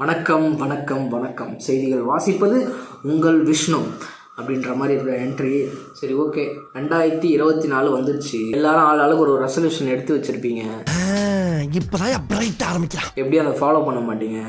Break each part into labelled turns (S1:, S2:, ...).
S1: வணக்கம் வணக்கம் வணக்கம். செய்திகள் வாசிப்பது உங்கள் விஷ்ணு அப்படின்ற மாதிரி இருக்கிற என்ட்ரி. சரி, ஓகே. 2024 வந்துருச்சு. எல்லாரும் ஆளாளுக்கு ஒரு ரெசல்யூஷன் எடுத்து வச்சிருப்பீங்க.
S2: இப்பதான் பிரைட் ஆரம்பிக்கலாம்.
S1: எப்படி அதை ஃபாலோ பண்ண மாட்டீங்க?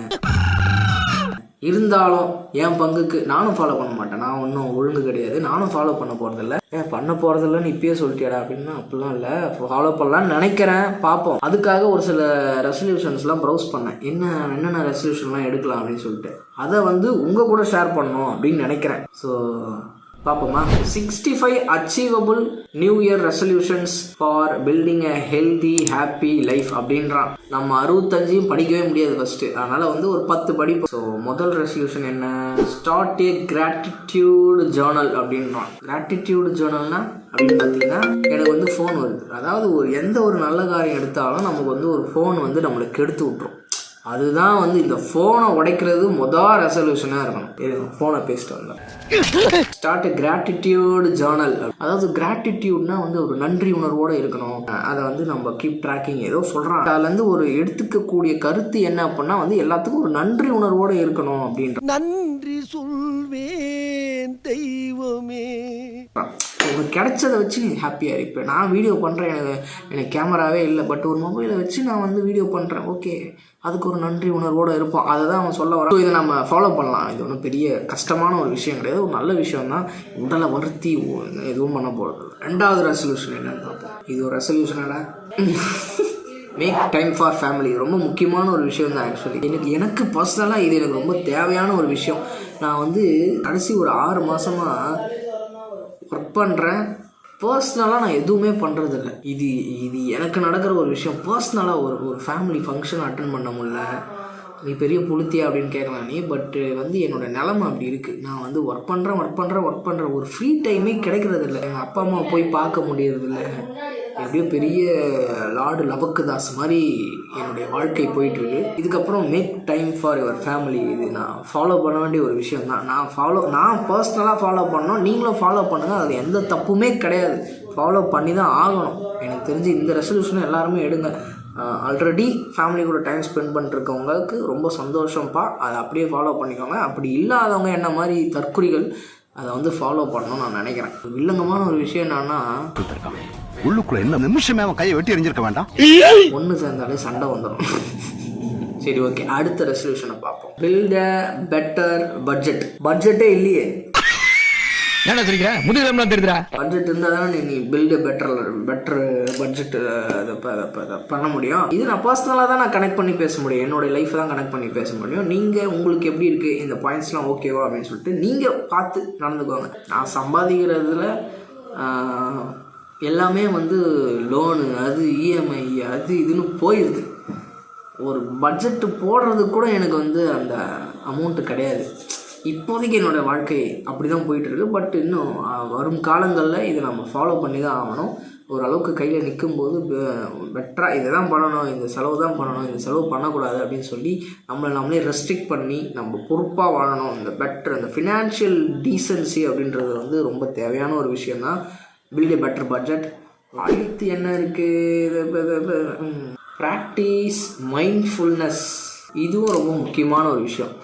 S1: இருந்தாலும் என் பங்குக்கு நானும் ஃபாலோ பண்ண மாட்டேன். நான் ஒன்றும் ஒழுங்கு கிடையாது. நானும் ஃபாலோ பண்ண போகிறதில்ல. பண்ண போகிறதில்லன்னு இப்பயே சொல்லிட்டியாடா அப்படின்னா அப்படிலாம் இல்லை. ஃபாலோ பண்ணலான்னு நினைக்கிறேன். பார்ப்போம். அதுக்காக ஒரு சில ரெசல்யூஷன்ஸ்லாம் ப்ரௌஸ் பண்ணேன். என்னென்ன ரெசல்யூஷன்லாம் எடுக்கலாம் அப்படின்னு சொல்லிட்டு அதை உங்கள் கூட ஷேர் பண்ணணும் அப்படின்னு நினைக்கிறேன். ஸோ பார்ப்போமா. 65 achievable new year resolutions for building a healthy happy life அப்படின்றான். நம்ம 65 படிக்கவே முடியாது ஃபர்ஸ்ட். அதனால ஒரு 10 படிப்போம். ஸோ முதல் ரெசல்யூஷன் என்ன? ஸ்டார்ட் ஏ கிராட்டிடியூட் ஜேர்னல் அப்படின்றான். கிராட்டிடியூட் ஜேர்னல்னா அப்படின்னு பார்த்தீங்கன்னா எனக்கு ஃபோன் வருது. அதாவது எந்த ஒரு நல்ல காரியம் எடுத்தாலும் நமக்கு ஒரு ஃபோன் நம்மளுக்கு கெடுத்து விட்டுரும். அதுதான் இந்த ஃபோனை உடைக்கிறது மொதல் ரெசல்யூஷனாக இருக்கணும். ஃபோனை பேசிட்டு வந்தேன். Start gratitude Journal. அதாவது கிராட்டிடியூட்னா ஒரு நன்றி உணர்வோடு இருக்கணும். அதை நம்ம கீப் ட்ராக்கிங் ஏதோ சொல்கிறாங்க. அதுலேருந்து ஒரு எடுத்துக்கக்கூடிய கருத்து என்ன அப்படின்னா எல்லாத்துக்கும் ஒரு நன்றி உணர்வோடு இருக்கணும் அப்படின்ற.
S2: நன்றி சொல்வேன் தெய்வமே.
S1: உங்களுக்கு கிடைச்சதை வச்சு நீ ஹாப்பியாக இருப்பேன். நான் வீடியோ பண்ணுறேன், எனக்கு கேமராவே இல்லை, பட் ஒரு மொபைலை வச்சு நான் வீடியோ பண்ணுறேன். ஓகே, அதுக்கு ஒரு நன்றி உணர்வோடு இருப்போம். அதை தான் அவன் சொல்ல வரான். இதை நம்ம ஃபாலோ பண்ணலாம். இது ஒன்றும் பெரிய கஷ்டமான ஒரு விஷயம் கிடையாது. ஒரு நல்ல விஷயம் தான். உடலை வருத்தி எதுவும் பண்ண போகிறது. 2வது ரெசல்யூஷன் என்னன்னு பார்ப்போம். இது ஒரு ரெசல்யூஷனாடா. Make time for family. ரொம்ப முக்கியமான ஒரு விஷயம் தான். ஆக்சுவலி எனக்கு பர்சனலாக இது எனக்கு ரொம்ப தேவையான ஒரு விஷயம். நான் கடைசி ஒரு 6 மாதமாக ஒர்க் பண்ணுறேன். பர்சனலாக நான் எதுவுமே பண்ணுறதில்ல. இது எனக்கு நடக்கிற ஒரு விஷயம். பர்சனலாக ஒரு ஃபேமிலி ஃபங்க்ஷன் அட்டன் பண்ண முடியல. நீ பெரிய புளுத்தியா அப்படின்னு கேட்கலாம் நீ. பட்டு என்னோட நிலைமை அப்படி இருக்குது. நான் ஒர்க் பண்ணுறேன். ஒரு ஃப்ரீ டைமே கிடைக்கிறதில்ல. எங்கள் அப்பா அம்மா போய் பார்க்க முடியறதில்ல. எப்படியோ பெரிய லார்டு லபக்குதாஸ் மாதிரி என்னுடைய வாழ்க்கை போயிட்டுருக்கு. இதுக்கப்புறம் make time for your family. இது நான் ஃபாலோ பண்ண வேண்டிய ஒரு விஷயம் தான். நான் பர்சனலாக ஃபாலோ பண்ணோம். நீங்களும் ஃபாலோ பண்ணுங்கள். அது எந்த தப்புமே கிடையாது. ஃபாலோ பண்ணி தான் ஆகணும். எனக்கு தெரிஞ்சு இந்த ரெசல்யூஷனை எல்லாருமே எடுங்க. ஆல்ரெடி ஃபேமிலி கூட டைம் ஸ்பெண்ட் பண்ணிருக்கவங்களுக்கு ரொம்ப சந்தோஷம்ப்பா. அதை அப்படியே ஃபாலோ பண்ணிக்கோங்க. அப்படி இல்லாதவங்க என்ன மாதிரி தற்குறிகள் அதை ஃபாலோ பண்ணணும்னு நான் நினைக்கிறேன். வில்லங்கமான ஒரு விஷயம் என்னன்னா,
S3: உள்ளுக்குள்ள என்ன நிமிஷமே அவன் கையை வெட்டி எறிஞ்சிருக்க வேண்டாம்.
S1: ஒன்று சேர்ந்தாலே சண்டை வந்துடும். சரி, ஓகே. அடுத்த ரெசல்யூஷனை பார்ப்போம். Build a better budget. பட்ஜெட்டே இல்லையே.
S2: என்ன தெரியுற முதுகெலும்புலாம் தெரியுதுடா.
S1: பட்ஜெட் இருந்தால் தானே நீ பில்ட் பெட்டர் பட்ஜெட் பண்ண முடியும். இது நான் பர்சனலாக தான் நான் கனெக்ட் பண்ணி பேச முடியும். என்னோட லைஃப்பை தான் கனெக்ட் பண்ணி பேச முடியும். நீங்கள் உங்களுக்கு எப்படி இருக்குது, இந்த பாயிண்ட்ஸ்லாம் ஓகேவா அப்படின்னு சொல்லிட்டு நீங்கள் பார்த்து நடந்துக்குவாங்க. நான் சம்பாதிக்கிறதுல எல்லாமே லோனு, அது இஎம்ஐ, அது இதுன்னு போயிடுது. ஒரு பட்ஜெட்டு போடுறது கூட எனக்கு அந்த அமௌண்ட்டு கிடையாது. இப்போதைக்கு என்னோடய வாழ்க்கை அப்படி தான் போயிட்டுருக்கு. பட் இன்னும் வரும் காலங்களில் இதை நம்ம ஃபாலோ பண்ணி தான் ஆகணும். ஓரளவுக்கு கையில் நிற்கும்போது பெட்டராக இதை தான் பண்ணணும், இந்த செலவு தான் பண்ணணும், இந்த செலவு பண்ணக்கூடாது அப்படின்னு சொல்லி நம்மளே ரெஸ்ட்ரிக்ட் பண்ணி நம்ம பொறுப்பாக வாழணும். இந்த ஃபினான்ஷியல் டீசன்சி அப்படின்றது ரொம்ப தேவையான ஒரு விஷயம் தான். Build a better budget. அடுத்து என்ன இருக்குது? Practice mindfulness. இதுவும் ரொம்ப முக்கியமான ஒரு விஷயம்.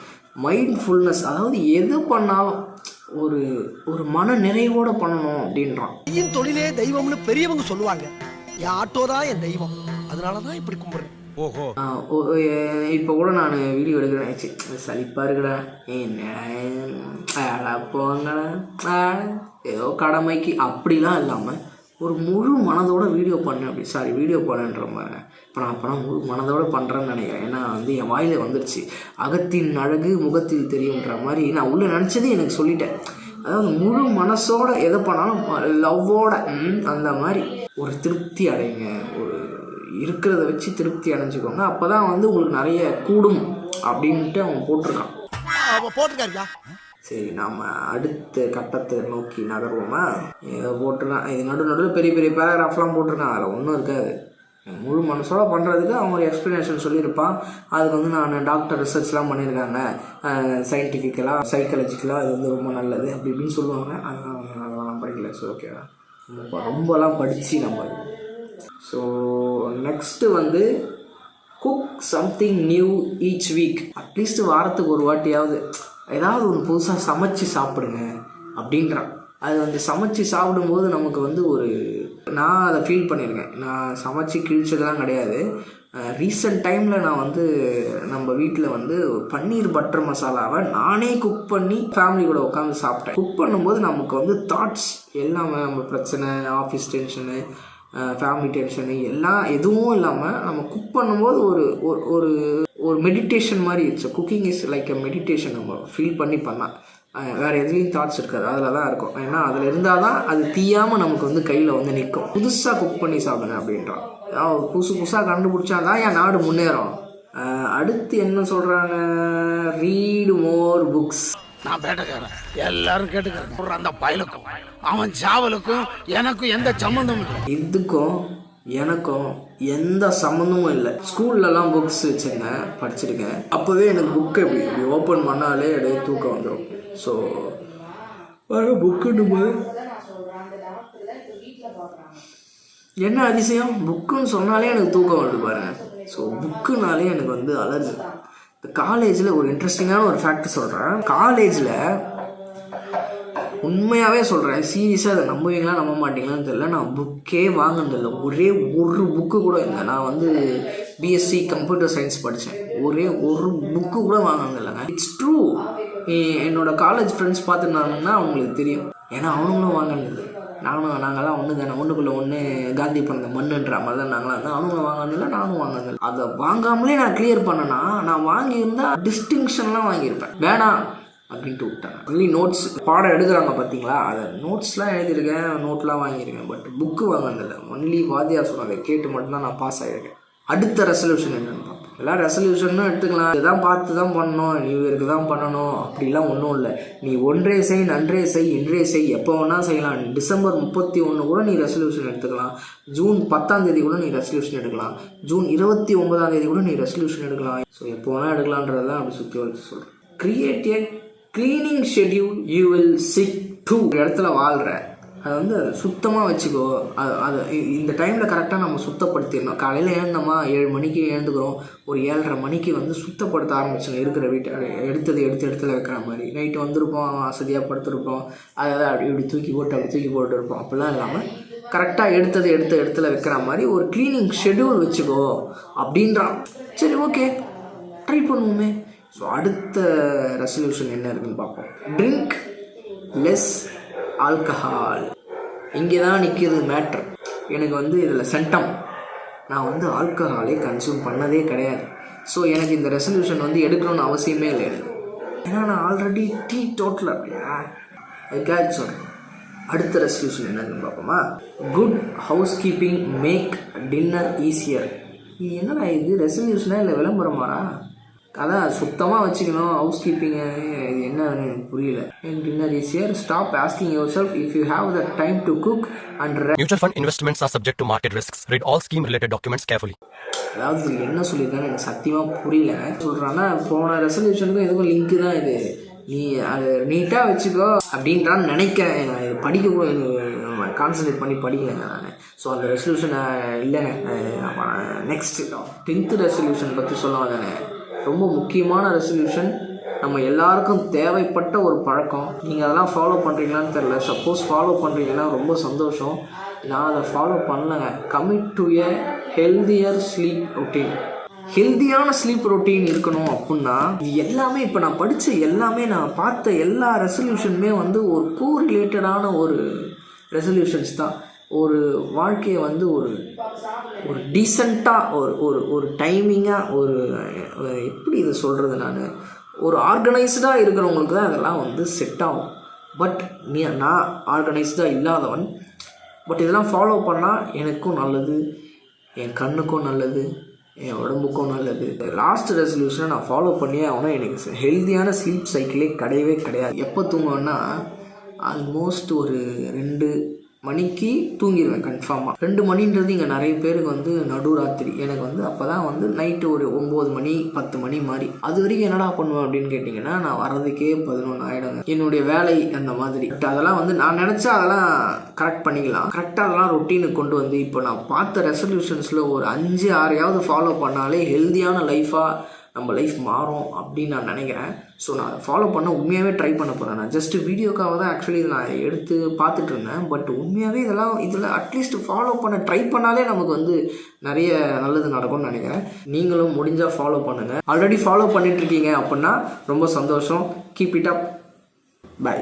S1: மைண்ட்ஃபுல்னஸ், அதாவது எது பண்ணாலும் ஒரு மன நிறைவோடு பண்ணணும் அப்படின்றான்.
S2: என் தொழிலே தெய்வம்னு பெரியவங்க சொல்லுவாங்க. என் ஆட்டோ தான் என் தெய்வம். அதனால தான் இப்படி கும்பிட்றேன். ஓஹோ.
S1: இப்போ கூட நான் வீடியோ எடுக்கிறேன். சலிப்பாக இருக்குடா, போங்கடா, ஏதோ கடமைக்கு அப்படிலாம் இல்லாமல் ஒரு முழு மனதோட வீடியோ பண்ணுன்ற மாதிரி. இப்போ நான் முழு மனதோடு பண்ணுறேன்னு நினைக்கிறேன். ஏன்னா என் வாயில் வந்துடுச்சு. அகத்தின் அழகு முகத்தில் தெரியுன்ற மாதிரி நான் உள்ளே நினச்சது எனக்கு சொல்லிட்டேன். அதாவது முழு மனசோட எதை பண்ணாலும் லவ்வோட அந்த மாதிரி ஒரு திருப்தி அடைங்க. ஒரு இருக்கிறத வச்சு திருப்தி அடைஞ்சிக்கோங்க. அப்போ தான் உங்களுக்கு நிறைய கூடும் அப்படின்ட்டு அவன் போட்டிருக்கான். சரி, நாம் அடுத்த கட்டத்தை நோக்கி நகர்வோமா? ஏதோ போட்டிருக்கான். இது நடுவில் பெரிய பெரிய பேராகிராஃப்லாம் போட்டிருக்கான். அதில் ஒன்றும் இருக்காது. முழு மனசோட பண்ணுறதுக்கு அவங்க ஒரு எக்ஸ்ப்ளனேஷன் சொல்லியிருப்பான். அதுக்கு நான் டாக்டர் ரிசர்ச்லாம் பண்ணியிருக்காங்க, சயின்டிஃபிக்கலாக சைக்காலஜிக்கலாக இது ரொம்ப நல்லது அப்படி இப்படின்னு சொல்லுவாங்க. அதெல்லாம் படிக்கல. ஸோ ஓகேவா, ரொம்பலாம் படித்து நம்ம. So next cook something new each week. At least வாரத்துக்கு ஒரு வாட்டியாவது ஏதாவது ஒரு புதுசாக சமைச்சு சாப்பிடுங்க அப்படின்றான். அது வந்து சமைச்சு சாப்பிடும்போது நமக்கு வந்து நான் அதை ஃபீல் பண்ணியிருக்கேன். நான் சமைச்சு கிழிச்சதெல்லாம் கிடையாது. ரீசெண்ட் டைமில் நான் வந்து நம்ம வீட்டில் வந்து பன்னீர் பட்டர் மசாலாவை நானே குக் பண்ணி ஃபேமிலி கூட உட்காந்து சாப்பிட்டேன். குக் பண்ணும்போது நமக்கு வந்து தாட்ஸ் எல்லாமே, நம்ம பிரச்சனை, ஆஃபீஸ் டென்ஷனு, ஃபேமிலி டென்ஷனு எல்லாம் எதுவும் இல்லாமல் நம்ம குக் பண்ணும்போது ஒரு ஒரு மெடிடேஷன் மாதிரி இருந்துச்சு. Cooking is like a meditation. நம்ம ஃபீல் பண்ணால் வேறு எதுலேயும் தாட்ஸ் இருக்காது, அதில் தான் இருக்கும். ஏன்னா அதில் இருந்தால் தான் அது தீயாமல் நமக்கு வந்து கையில் வந்து நிற்கும். புதுசாக குக் பண்ணி சாப்பிடுங்க அப்படின்றான். புதுசாக கண்டுபிடிச்சா தான் என் நாடு முன்னேறும். அடுத்து என்ன சொல்கிறாங்க, ரீடு மோர் புக்ஸ்.
S4: நான் பேட்டக்காரன், எல்லாரும் கேட்டுக்கிறேன். அந்த பயலுக்கும் அவன் சாவலுக்கும் எனக்கும் எந்த சம்மந்தமும் இல்லை.
S1: இதுக்கும் எனக்கும் எந்த சம்மந்தமும் இல்லை. ஸ்கூல்லலாம் புக்ஸ் வச்சுருந்தேன், படிச்சிருக்கேன். அப்போவே எனக்கு புக்கை இப்படி ஓப்பன் பண்ணாலே அப்படியே தூக்கம் வந்துடும். ஸோ புக்குன்னு போது என்ன அதிசயம், புக்குன்னு சொன்னாலே எனக்கு தூக்கம் வருது பாருங்க. ஸோ புக்குனாலே எனக்கு வந்து அலர்ஜி. இந்த காலேஜில் ஒரு இன்ட்ரெஸ்டிங்கான ஒரு ஃபேக்ட் சொல்கிறேன். காலேஜில் உண்மையாகவே சொல்கிறேன், சீரியஸாக அதை நம்புவீங்களா நம்ப மாட்டீங்களான்னு தெரியல, நான் புக்கே வாங்கினதில்லை. ஒரே ஒரு புக்கு கூட இல்லை. நான் வந்து பிஎஸ்சி கம்ப்யூட்டர் சயின்ஸ் படித்தேன். ஒரே ஒரு புக்கு கூட வாங்கினதில்லைங்க. It's true. என்னோட காலேஜ் ஃப்ரெண்ட்ஸ் பார்த்துருந்தாங்கன்னா அவங்களுக்கு தெரியும். ஏன்னா அவனுங்களும் வாங்கினது, நாங்கள்லாம் ஒன்று தானே, ஒன்றுக்குள்ளே ஒன்று காந்தி பிறந்த மண்ணுன்ற மாதிரி தான் நாங்களாம் தான். அவனுங்களும் வாங்கினதில்லை, நானும் வாங்கினதில்லை. அதை வாங்காமலே நான் கிளியர் பண்ணேன்னா, நான் வாங்கியிருந்தால் டிஸ்டிங்ஷன்லாம் வாங்கியிருப்பேன். வேணாம் அப்படின்ட்டு விட்டாங்க. ஒன்லி நோட்ஸ் பாடம் எடுக்கிறாங்க பார்த்தீங்களா, அதை நோட்ஸ்லாம் எழுதியிருக்கேன், நோட்லாம் வாங்கியிருக்கேன். But book வாங்கினதில்லை. ஒன்லி வாத்தியார் சொன்னாங்க கேட்டு மட்டும்தான் நான் பாஸ் ஆகியிருக்கேன். அடுத்த ரெசல்யூஷன் என்னென்னு பார்ப்போம். எல்லாம் ரெசல்யூஷன் எடுத்துக்கலாம், இதுதான் பார்த்து தான் பண்ணணும், நியூ இயருக்கு தான் பண்ணணும் அப்படிலாம் ஒன்றும் இல்லை. நீ ஒன்றே செய், நன்றே செய், இன்றே செய், எப்போ வேணால் செய்யலாம். டிசம்பர் 31 கூட நீ ரெசல்யூஷன் எடுத்துக்கலாம். ஜூன் 10 கூட நீ ரெசல்யூஷன் எடுக்கலாம். ஜூன் 29 கூட நீ ரெசல்யூஷன் எடுக்கலாம். ஸோ எப்போ வேணால் எடுக்கலான்றதான் அப்படி சுற்றி வச்சு சொல்கிறேன். Create a cleaning schedule you will stick to. இடத்துல வாழ்கிற அதை வந்து சுத்தமாக வச்சுக்கோ. அது இந்த டைமில் கரெக்டாக நம்ம சுத்தப்படுத்திடணும். காலையில் எழுந்தோமா 7 மணிக்கு எழுந்துக்கிறோம், ஒரு 7:30 மணிக்கு வந்து சுத்தப்படுத்த ஆரம்பிச்சோம். இருக்கிற வீட்டை எடுத்து இடத்துல வைக்கிற மாதிரி. நைட்டு வந்திருப்போம், வசதியாக படுத்துருப்போம், அதை இப்படி தூக்கி போட்டு இருப்போம். அப்படிலாம் இல்லாமல் கரெக்டாக எடுத்த இடத்துல வைக்கிற மாதிரி ஒரு க்ளீனிங் ஷெட்யூல் வச்சுக்கோ அப்படின்றான். சரி, ஓகே, ட்ரை பண்ணுவோமே. ஸோ அடுத்த ரெசல்யூஷன் என்ன இருக்குன்னு பார்ப்போம். Drink less alcohol. இங்கே தான் நிற்கிது மேட்ரு. எனக்கு வந்து இதில் சென்டம். நான் வந்து ஆல்கஹாலே கன்சியூம் பண்ணதே கிடையாது. ஸோ எனக்கு இந்த ரெசல்யூஷன் வந்து எடுக்கணும்னு அவசியமே இல்லை எனக்கு. ஏன்னா நான் ஆல்ரெடி டீ டோட்டல் அப்படியா. அதுக்காக சொல்கிறேன். அடுத்த ரெசல்யூஷன் என்னன்னு பார்ப்போமா. Good housekeeping make dinner easier. இது என்னடா இது, ரெசல்யூஷனாக இல்லை விளம்பரமாடா? அதான் சுத்தமாக வச்சுக்கணும், ஹவுஸ் கீப்பிங்கு. இது என்னன்னு எனக்கு புரியல. And dinner easier. Stop asking your self if you have the time to cook and
S5: Mutual fund investments are subject to market risks. Read all scheme related documents carefully.
S1: அதாவது இது என்ன சொல்லியிருக்கான்னு எனக்கு சத்தியமாக புரியல. சொல்கிறான்னா போன ரெசல்யூஷனுக்கும் எதுக்கும் லிங்க்கு தான் இது. நீ அதை நீட்டாக வச்சுக்கோ அப்படின்றான்னு நினைக்கிறேன். இது படிக்க கான்சன்ட்ரேட் பண்ணி படிக்கலைங்க நான். ஸோ அந்த ரெசல்யூஷனை இல்லைங்க. நெக்ஸ்ட் 10th ரெசல்யூஷன் பற்றி சொல்லுவாங்க தானே. ரொம்ப முக்கியமான ரெசல்யூஷன், நம்ம எல்லாருக்கும் தேவைப்பட்ட ஒரு பழக்கம். நீங்கள் அதெல்லாம் ஃபாலோ பண்ணுறீங்களான்னு தெரில. சப்போஸ் ஃபாலோ பண்ணுறீங்கன்னா ரொம்ப சந்தோஷம். நான் அதை ஃபாலோ பண்ணலைங்க. Commit to a healthier sleep routine. ஹெல்தியான ஸ்லீப் ரொட்டீன் இருக்கணும் அப்படின்னா இது எல்லாமே, இப்போ நான் படித்த எல்லாமே, நான் பார்த்த எல்லா ரெசல்யூஷனுமே வந்து ஒரு கோரிலேட்டடான ஒரு ரெசல்யூஷன்ஸ் தான். ஒரு வாழ்க்கையை வந்து ஒரு டீசெண்டாக ஒரு டைமிங்காக எப்படி இதை சொல்கிறது, நான் ஒரு ஆர்கனைஸ்டாக இருக்கிறவங்களுக்கு தான் அதெல்லாம் வந்து செட் ஆகும். பட் நான் ஆர்கனைஸ்டாக இல்லாதவன். பட் இதெல்லாம் ஃபாலோ பண்ணால் எனக்கும் நல்லது, என் கண்ணுக்கும் நல்லது, என் உடம்புக்கும் நல்லது. லாஸ்ட் ரெசல்யூஷனை நான் ஃபாலோ பண்ணியே ஆகணும். எனக்கு ஹெல்த்தியான ஸ்லீப் சைக்கிளே கிடையவே கிடையாது. எப்போ தூங்குவேன்னா ஆல்மோஸ்ட் ஒரு 2 மணிக்கு தூங்கிடுவேன் கன்ஃபார்மாக. 2 மணின்றது இங்கே நிறைய பேருக்கு வந்து நடுராத்திரி. எனக்கு வந்து அப்போ தான் வந்து நைட்டு ஒரு 9 மணி 10 மணி மாதிரி. அது வரைக்கும் என்னடா பண்ணுவேன் அப்படின்னு கேட்டிங்கன்னா, நான் வர்றதுக்கே 11 ஆகிடுங்க. என்னுடைய வேலை அந்த மாதிரி. பட் அதெல்லாம் வந்து நான் நினச்சா அதெல்லாம் கரெக்ட் பண்ணிக்கலாம். கரெக்டாக அதெல்லாம் ரொட்டீனுக்கு கொண்டு வந்து இப்போ நான் பார்த்த ரெசல்யூஷன்ஸில் ஒரு 5-6 ஃபாலோ பண்ணாலே ஹெல்த்தியான லைஃபாக நம்ம லைஃப் மாறும் அப்படின்னு நான் நினைக்கிறேன். ஸோ நான் அதை ஃபாலோ பண்ண உண்மையாகவே ட்ரை பண்ண போகிறேன். நான் ஜஸ்ட்டு வீடியோக்காக தான் ஆக்சுவலி நான் எடுத்து பார்த்துட்டு இருந்தேன். பட் உண்மையாகவே இதில் அட்லீஸ்ட் ஃபாலோ பண்ண ட்ரை பண்ணாலே நமக்கு வந்து நிறைய நல்லது நடக்கும்னு நினைக்கிறேன். நீங்களும் முடிஞ்சால் ஃபாலோ பண்ணுங்கள். ஆல்ரெடி ஃபாலோ பண்ணிகிட்ருக்கீங்க அப்படின்னா ரொம்ப சந்தோஷம். Keep it up. பை.